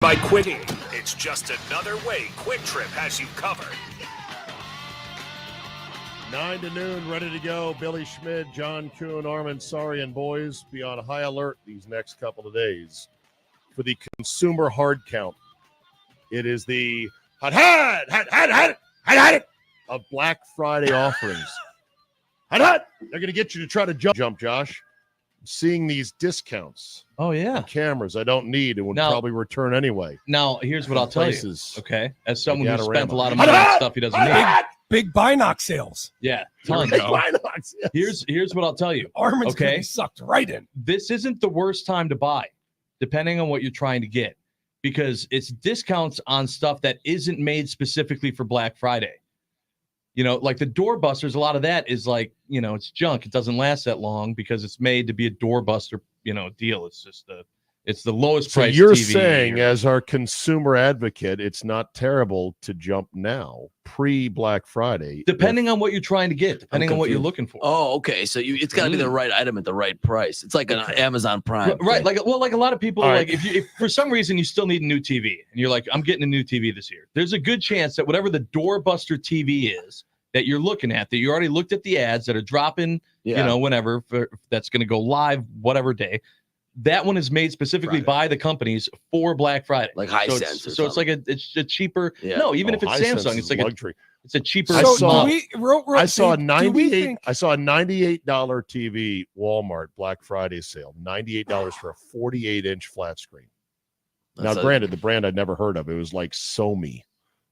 By quitting, it's just another way Quick Trip has you covered. 9 to noon, ready to go. Billy Schmid, John Kuhn, Armin Sarian, boys, be on high alert these next couple of days for the consumer hard count. It is the hot of Black Friday offerings. They're going to get you to try to jump, Josh. Seeing these discounts. Oh, yeah. Cameras I don't need and would probably return anyway. Now, here's what I'll tell you. Okay. As someone who spent a lot of money on stuff he doesn't need. Big Binox sales. Yeah. Tons. Binox, yes. Here's what I'll tell you. Armin's going to be sucked right in. This isn't the worst time to buy, depending on what you're trying to get, because it's discounts on stuff that isn't made specifically for Black Friday. You know, like the doorbusters, a lot of that is like, you know, it's junk. It doesn't last that long because it's made to be a doorbuster, you know, deal. It's just it's the lowest price. So you're TV saying, as our consumer advocate, it's not terrible to jump now, pre-Black Friday. Depending on what you're trying to get, depending on what you're looking for. Oh, okay. So it's got to be the right item at the right price. It's like an Amazon Prime. Right. Like a lot of people, like if for some reason you still need a new TV and you're like, I'm getting a new TV this year. There's a good chance that whatever the doorbuster TV is that you're looking at, that you already looked at the ads that are dropping, you know, whenever that's going to go live, whatever day. That one is made specifically by the companies for Black Friday, like Hisense. So it's like it's a cheaper. Yeah. No, even if it's Hisense Samsung, it's like luxury. It's a cheaper. I saw a $98 TV Walmart Black Friday sale. $98 for a 48-inch flat screen. Now, granted, the brand I'd never heard of. It was like Somi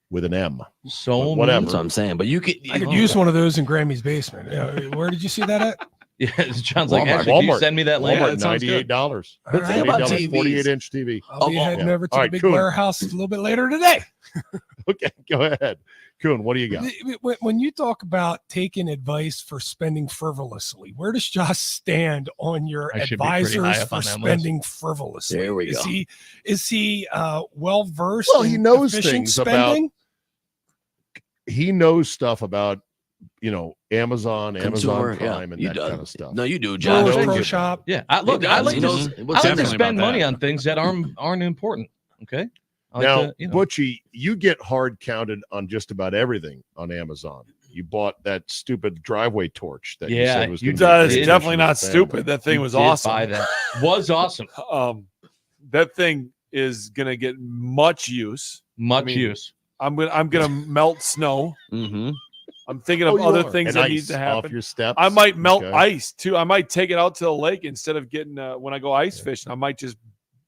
with an M. So whatever. That's what I'm saying. But I could use one of those in Grammy's basement. Where did you see that at? Yeah, it sounds like actually, can you send me that link? Walmart, $98. But think about TVs. 48-inch TV. I'll be heading over to the big warehouse a little bit later today. Okay, go ahead. Kuhn, what do you got? When you talk about taking advice for spending frivolously, where does Josh stand on your advisors for spending frivolously? There we go. Is he well versed? Well, he knows things spending? about. He knows stuff about, you know, Amazon Prime, and that kind of stuff. No, you do, John. Pro Shop. Yeah, I like to spend money on things that aren't important. Okay. Now, Butchie, you get hard counted on just about everything on Amazon. You bought that stupid driveway torch that you said was. It's definitely not stupid. That thing was awesome. Buy that. Was awesome. That thing is gonna get much use. Use. I'm gonna melt snow. Mm-hmm. I'm thinking of other things that need to happen. Off your steps. I might melt ice too. I might take it out to the lake instead of getting when I go ice fishing. I might just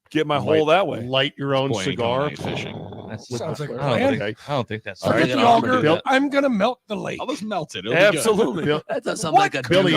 get my hole that way. Light your own cigar. Fishing. That sounds like a plan. I don't think that's. I'm gonna melt the lake. I'll just melt it. Absolutely. That does sound like a Billy.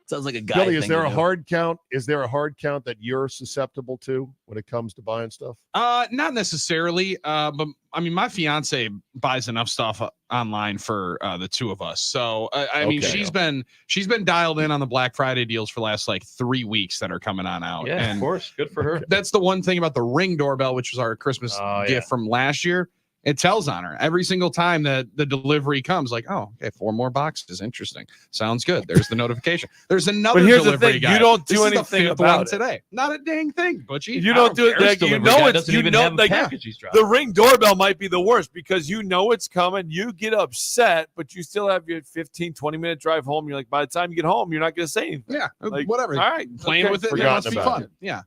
Sounds like a guy. Billy, is there a hard count? Is there a hard count that you're susceptible to when it comes to buying stuff? Not necessarily. But I mean, my fiance buys enough stuff online for the two of us. So I mean, she's been dialed in on the Black Friday deals for the last like 3 weeks that are coming on out. Yeah, and of course, good for her. That's the one thing about the Ring doorbell, which was our Christmas gift from last year. It tells on her every single time that the delivery comes, like, oh, okay, 4 more boxes. Interesting. Sounds good. There's the notification. There's another delivery guy. You don't do anything about it today. Not a dang thing, Butchie. You don't do it. Like, you know it's the Ring doorbell might be the worst because you know it's coming. You get upset, but you still have your 15, 20-minute drive home. You're like, by the time you get home, you're not going to say anything. Yeah, like, whatever. All right, playing with it. It must be fun. Yeah.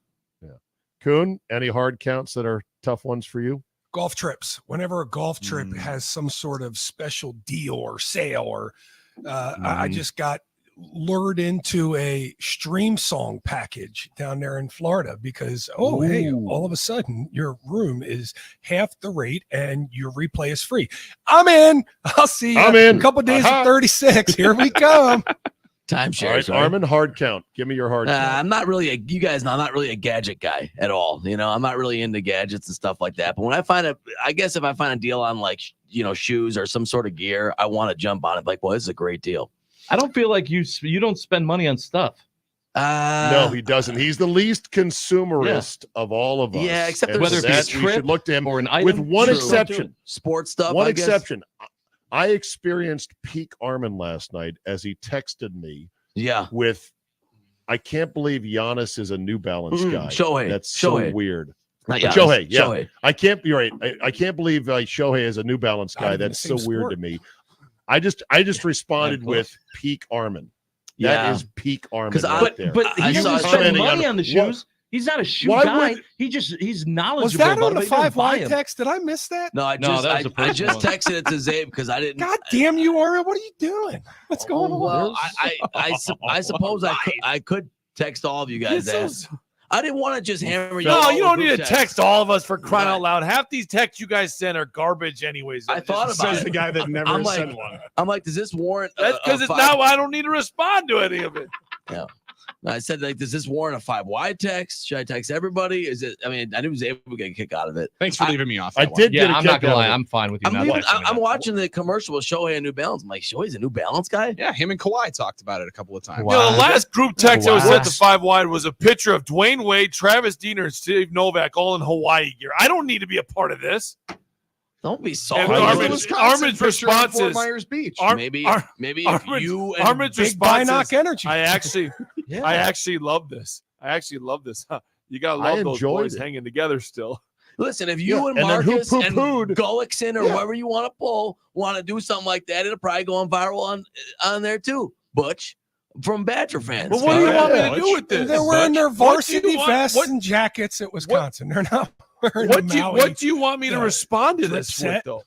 Kuhn, any hard counts that are tough ones for you? Golf trips. Whenever a golf trip has some sort of special deal or sale, or I just got lured into a stream song package down there in Florida because hey, all of a sudden your room is half the rate and your replay is free. I'm in. I'll see you in a couple of days at 36. Here we come. Timeshares. All right, Armin, hard count. Give me your hard count. I'm not really I'm not really a gadget guy at all. You know, I'm not really into gadgets and stuff like that. But when I guess if I find a deal on like, you know, shoes or some sort of gear, I want to jump on it. Like, well, this is a great deal. I don't feel like you don't spend money on stuff. No, he doesn't. He's the least consumerist of all of us. Yeah, except whether it's a trip we should look to him or an item. With one exception. Sports stuff. One exception. I experienced peak Armin last night as he texted me. Yeah. With, I can't believe Giannis is a New Balance guy. Shohei. That's so weird. Shohei, yeah. Shohei. I can't be right. I can't believe Shohei is a New Balance guy. That's so weird to me. I just responded with peak Armin. That is peak Armin right there. But he doesn't spend money on the shoes. He's not a shoe guy. He's knowledgeable. Was that on the 5Y text? Did I miss that? No, I just texted it to Zabe because I didn't. God damn you, Aria! What are you doing? What's going on? Well, I suppose I could text all of you guys that. I didn't want to just hammer you. No, you don't need to text all of us for crying out loud. Half these texts you guys send are garbage, anyways. I thought about it. The guy that never sent one. I'm like, does this warrant? That's because it's now. I don't need to respond to any of it. Yeah. I said, like, does this warrant a 5Y text? Should I text everybody? Is it? I mean, I knew Zabe would get a kick out of it. Thanks for leaving me off. I did. Yeah, I'm not gonna lie. I'm fine with you. I'm watching the commercial with Shohei and New Balance. I'm like, Shohei's a New Balance guy. Yeah, him and Kawhi talked about it a couple of times. Wow. You know, the last group text that was sent to 5Y was a picture of Dwayne Wade, Travis Diener, and Steve Novak all in Hawaii gear. I don't need to be a part of this. Don't be sorry. Armin's response is Myers Beach. Maybe if you and Armin's big Binoc energy. I actually love this. You gotta love those boys hanging together still. Listen, if you and Marcus and Gullickson or whoever you want to pull want to do something like that, it'll probably go on viral on there too. Butch from Badger fans. But what do you want me to do with this? They're wearing their varsity vests and jackets at Wisconsin. They're not. What do you want me to respond to this with, though?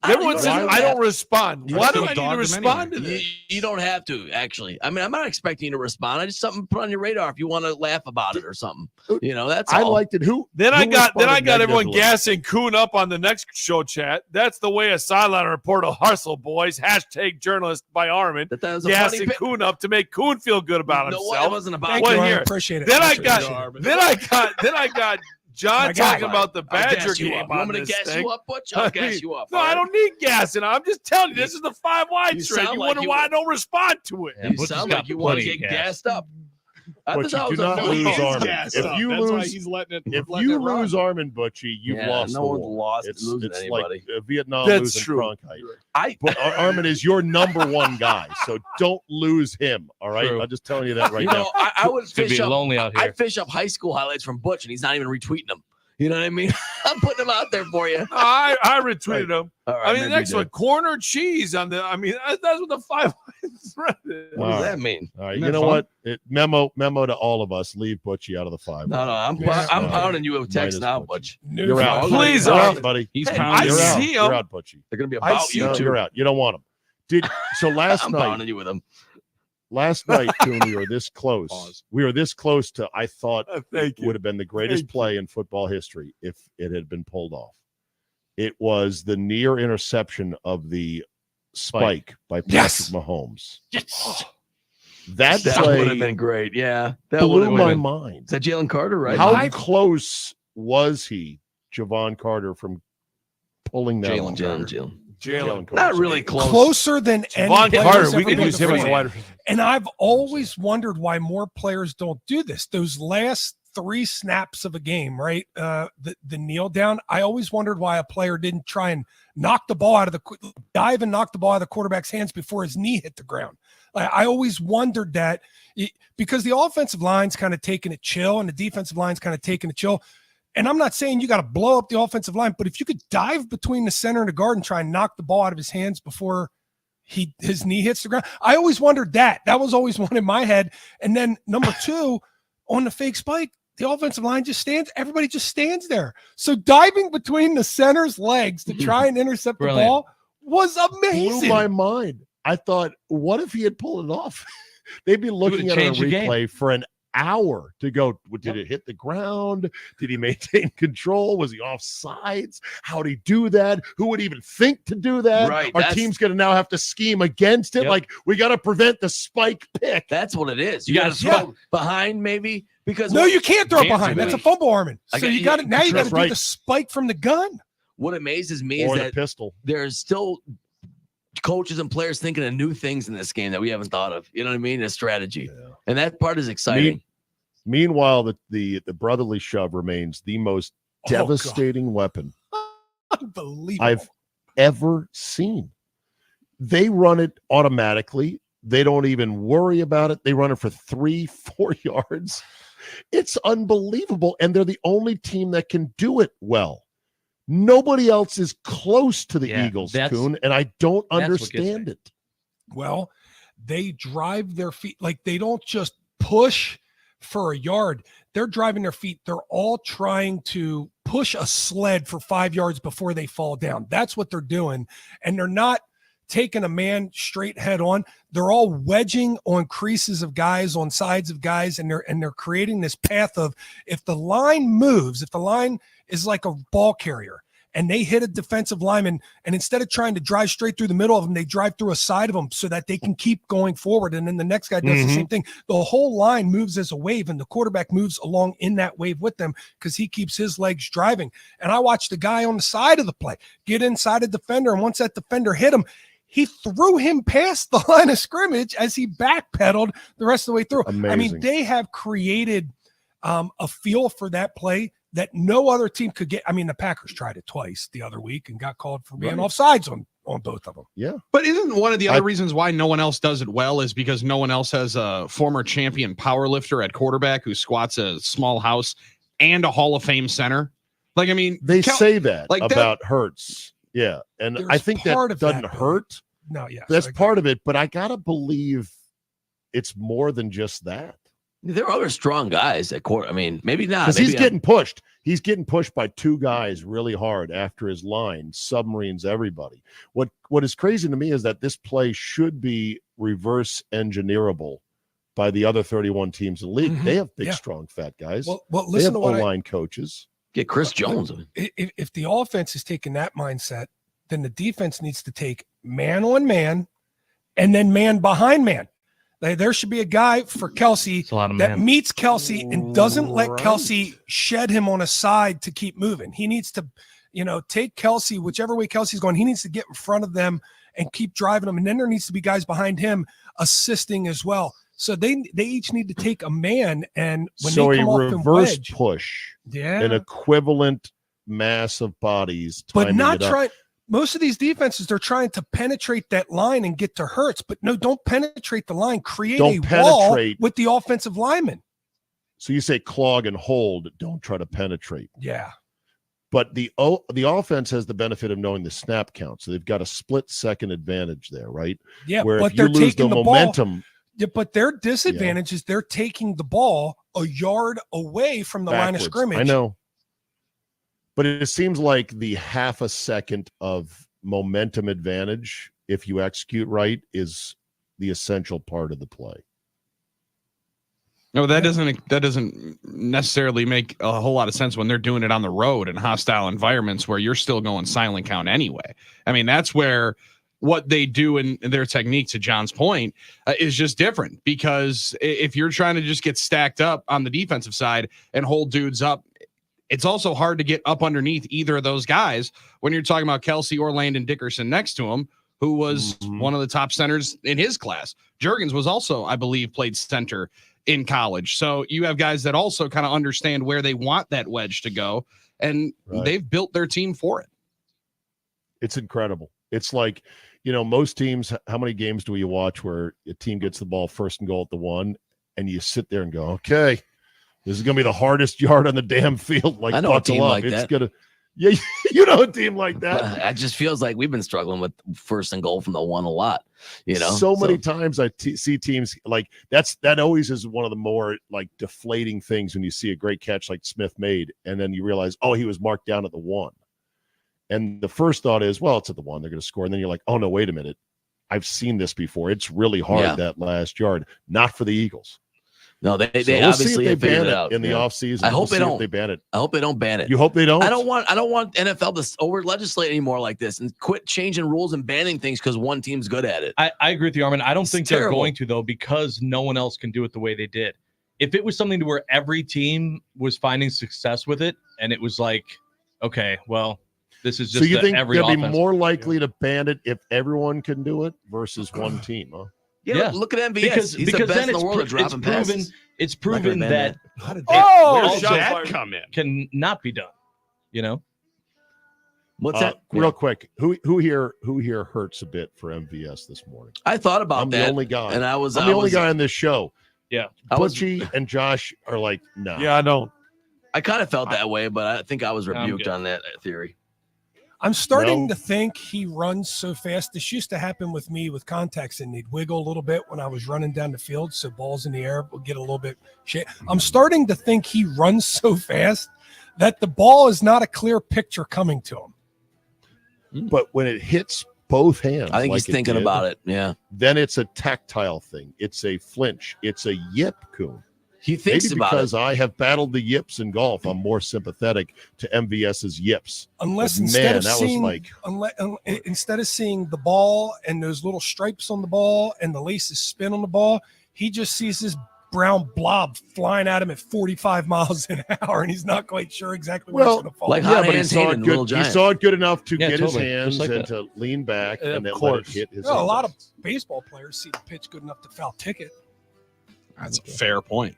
Everyone says I don't respond. Why do I need to respond to this? You don't have to, actually. I mean, I'm not expecting you to respond. I just something put on your radar if you want to laugh about it or something. You know, that's all. I liked it. Then I got everyone gassing Kuhn up on the next show chat. That's the way a sideline reporter hustle, boys. # journalist by Armin. Gassing Kuhn up to make Kuhn feel good about himself. No, it wasn't about here. Appreciate it. Then I got John talking about the Badger game. You want me to gas you up, Butch? I'll gas you up. No, I don't need gassing. I'm just telling you, this is the 5Y trade. You wonder why I don't respond to it. You sound like you want to get gassed up. But you do not lose Armin. If you lose Armin Butchie, you've lost the war. It's like Vietnam losing Cronkite. But Armin is your number one guy, so don't lose him. All right, I'm just telling you that right now. I would fish up. Lonely out here. I'd fish up high school highlights from Butch, and he's not even retweeting them. You know what I mean? I'm putting them out there for you. I retweeted them. Right, I mean, the next one, corner cheese on the. I mean, that's what the 5Y thread is. What does that mean? All right, you know what? Memo to all of us. Leave Butchie out of the 5Y. No, I'm pounding you with text now, Butch. You're out. Please, you're out, buddy. He's pounding. You're out, Butchie. They're gonna be about you too. You're out. You don't want him. Last night? I'm pounding you with them. Last night, Kuhn, we were this close. We were this close to, I thought, would have been the greatest play in football history if it had been pulled off. It was the near interception of the spike by Patrick Mahomes. Yes. That play would have been great. Yeah. That blew my mind. Is that Jalen Carter, right? How close was he, Javon Carter, from pulling that Jalen. Not really close. Closer than any Carter. We could use him as a wide receiver. And I've always wondered why more players don't do this. Those last 3 snaps of a game, right? The kneel down. I always wondered why a player didn't try and knock the ball out of dive and knock the ball out of the quarterback's hands before his knee hit the ground. I always wondered that because the offensive line's kind of taking it chill and the defensive line's kind of taking it chill. And I'm not saying you got to blow up the offensive line, but if you could dive between the center and the guard and try and knock the ball out of his hands before his knee hits the ground. I always wondered that. That was always one in my head. And then number 2, on the fake spike, the offensive line just stands. Everybody just stands there. So diving between the center's legs to try and intercept the ball was amazing. Blew my mind. I thought, what if he had pulled it off? They'd be looking at a replay for an hour to go. Did it hit the ground? Did he maintain control? Was he off sides? How'd he do that? Who would even think to do that? Right, our team's going to now have to scheme against it. Like, we got to prevent the spike pick. That's what it is. You got to throw behind, maybe, because you can't throw behind. That's a fumble, Armin. So you got it now. You got to do the spike from the gun. What amazes me is that pistol. There's still coaches and players thinking of new things in this game that we haven't thought of. You know what I mean? A strategy, and that part is exciting. Meanwhile, the brotherly shove remains the most devastating weapon I've ever seen. They run it automatically. They don't even worry about it. They run it for 3-4 yards. It's unbelievable. And they're the only team that can do it well. Nobody else is close to the Eagles, Kuhn, and I don't understand it. Well, they drive their feet. Like, they don't just push for a yard. They're driving their feet. They're all trying to push a sled for 5 yards before they fall down. That's what they're doing. And they're not taking a man straight head on. They're all wedging on creases of guys, on sides of guys, and they're creating this path of, if the line moves, if the line is like a ball carrier and they hit a defensive lineman, and instead of trying to drive straight through the middle of them, they drive through a side of them so that they can keep going forward. And then the next guy does the same thing. The whole line moves as a wave, and the quarterback moves along in that wave with them because he keeps his legs driving. And I watched the guy on the side of the play get inside a defender, and once that defender hit him, he threw him past the line of scrimmage as he backpedaled the rest of the way through. Amazing. I mean, they have created a feel for that play that no other team could get. I mean, the Packers tried it twice the other week and got called for being offsides on both of them. Yeah. But isn't one of the other reasons why no one else does it well is because no one else has a former champion power lifter at quarterback who squats a small house and a Hall of Fame center? Like, I mean, they say that like about Hurts. Yeah. And I think that doesn't hurt. No, yeah. That's part of it. But I got to believe it's more than just that. There are other strong guys at court. I mean, maybe not. Because he's getting pushed. He's getting pushed by two guys really hard after his line, submarines everybody. What is crazy to me is that this play should be reverse engineerable by the other 31 teams in the league. They have big, strong, fat guys. Well, listen to O-line coaches. Get Chris Jones. If the offense is taking that mindset, then the defense needs to take man on man and then man behind man. There should be a guy for Kelce that meets Kelce and doesn't let Kelce shed him on a side to keep moving. He needs to, take Kelce, whichever way Kelce's going, he needs to get in front of them and keep driving them. And then there needs to be guys behind him assisting as well. So they each need to take a man, and when they come off and wedge, push, an equivalent mass of bodies, but not trying. Most of these defenses, they're trying to penetrate that line and get to Hurts, but no, don't penetrate the line. Create a wall with the offensive lineman. So you say clog and hold, don't try to penetrate. Yeah. But the offense has the benefit of knowing the snap count, so they've got a split-second advantage there, right? Yeah, where but if you lose the momentum. Yeah, but their disadvantage is they're taking the ball a yard away from the line of scrimmage. I know. But it seems like the half a second of momentum advantage, if you execute right, is the essential part of the play. No, that doesn't necessarily make a whole lot of sense when they're doing it on the road in hostile environments where you're still going silent count anyway. I mean, that's where what they do in their technique, to John's point, is just different, because if you're trying to just get stacked up on the defensive side and hold dudes up, it's also hard to get up underneath either of those guys when you're talking about Kelce or Landon Dickerson next to him, who was one of the top centers in his class. Juergens was also, I believe, played center in college. So you have guys that also kind of understand where they want that wedge to go, and they've built their team for it. It's incredible. It's like, most teams, how many games do we watch where a team gets the ball first and goal at the 1, and you sit there and go, okay, this is going to be the hardest yard on the damn field. Like, I know a team like it's that. Gonna, yeah, you know a team like that. It just feels like we've been struggling with first and goal from the 1 a lot. So many times I see teams like that always is one of the more like deflating things when you see a great catch like Smith made, and then you realize, oh, he was marked down at the 1. And the first thought is, well, it's at the 1, they're going to score. And then you're like, oh, no, wait a minute. I've seen this before. It's really hard, that last yard. Not for the Eagles. No, they obviously they have figured ban it out in the offseason. I hope they don't. They ban it. I hope they don't ban it. You hope they don't? I don't want NFL to over legislate anymore like this and quit changing rules and banning things because one team's good at it. I agree with you, Armin. I don't think they're going to, though, because no one else can do it the way they did. If it was something to where every team was finding success with it, and it was like, okay, well, this is just so you think every they'll offense. be more likely to ban it if everyone can do it versus one team, huh? Yeah, look at MVS. He's the best in the world at dropping passes. It's proven that that come in can not be done. What's that? Real quick, who here hurts a bit for MVS this morning? I thought about that. I'm the only guy, and I'm the only guy on this show Yeah. Butchie and Josh are like, no. Yeah, I don't. I kind of felt that way, but I think I was rebuked on that theory. I'm starting to think he runs so fast. This used to happen with me with contacts, and they'd wiggle a little bit when I was running down the field. So balls in the air will get a little bit shit. I'm starting to think he runs so fast that the ball is not a clear picture coming to him. But when it hits both hands, I think he's thinking about it. Yeah. Then it's a tactile thing. It's a flinch. It's a yip, Coon. He thinks Maybe about because it. I have battled the yips in golf, I'm more sympathetic to MVS's yips. Unless But instead man, of that seeing, was like instead of seeing the ball and those little stripes on the ball and the laces spin on the ball, he just sees this brown blob flying at him at 45 miles an hour, and he's not quite sure exactly where it's going to fall. Like yeah, but he saw it good. He saw it good enough to get his hands like and that. to lean back and then course. let it hit his. Well, a lot of index. baseball players see the pitch good enough to foul ticket. That's a fair point.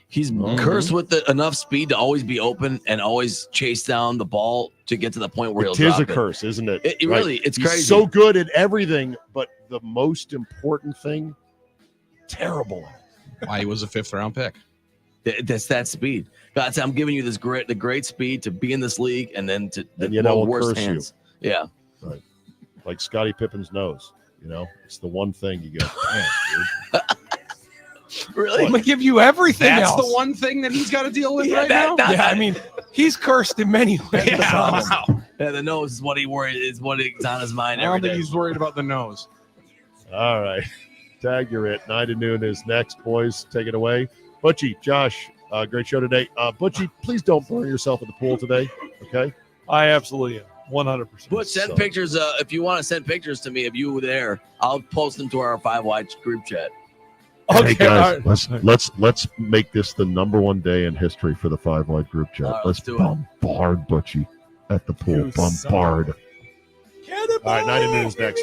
He's cursed with enough speed to always be open and always chase down the ball to get to the point where It he'll is drop a curse, isn't it? It really, it's He's crazy. so good at everything, but the most important thing, terrible. Why he was a 5th round pick. That's that speed. God, I'm giving you the great speed to be in this league, and then to the And it'll worst curse hands. Yeah. Right. Like Scottie Pippen's nose. You know, it's the one thing you go, man, dude. Really? I'm gonna give you everything That's else. the one thing that he's got to deal with Yeah, right that- now. Yeah, I mean, he's cursed in many ways. Yeah, wow. Yeah, the nose is what he worried is what is on his mind I every don't think day. he's worried about the nose. All right. Tag, you're it. 9 to noon is next, boys. Take it away. Butchie, Josh, great show today. Butchie, please don't burn yourself in the pool today. Okay. I absolutely am. 100%. But send So- pictures. If you want to send pictures to me of you there, I'll post them to our 5 Wide group chat. Okay, Hey guys, all right. let's make this the number one day in history for the 5 Wide group chat. All right, let's let's do it. bombard Butchie at the pool. You son of a- Bombard. All right, 9 to noon is next.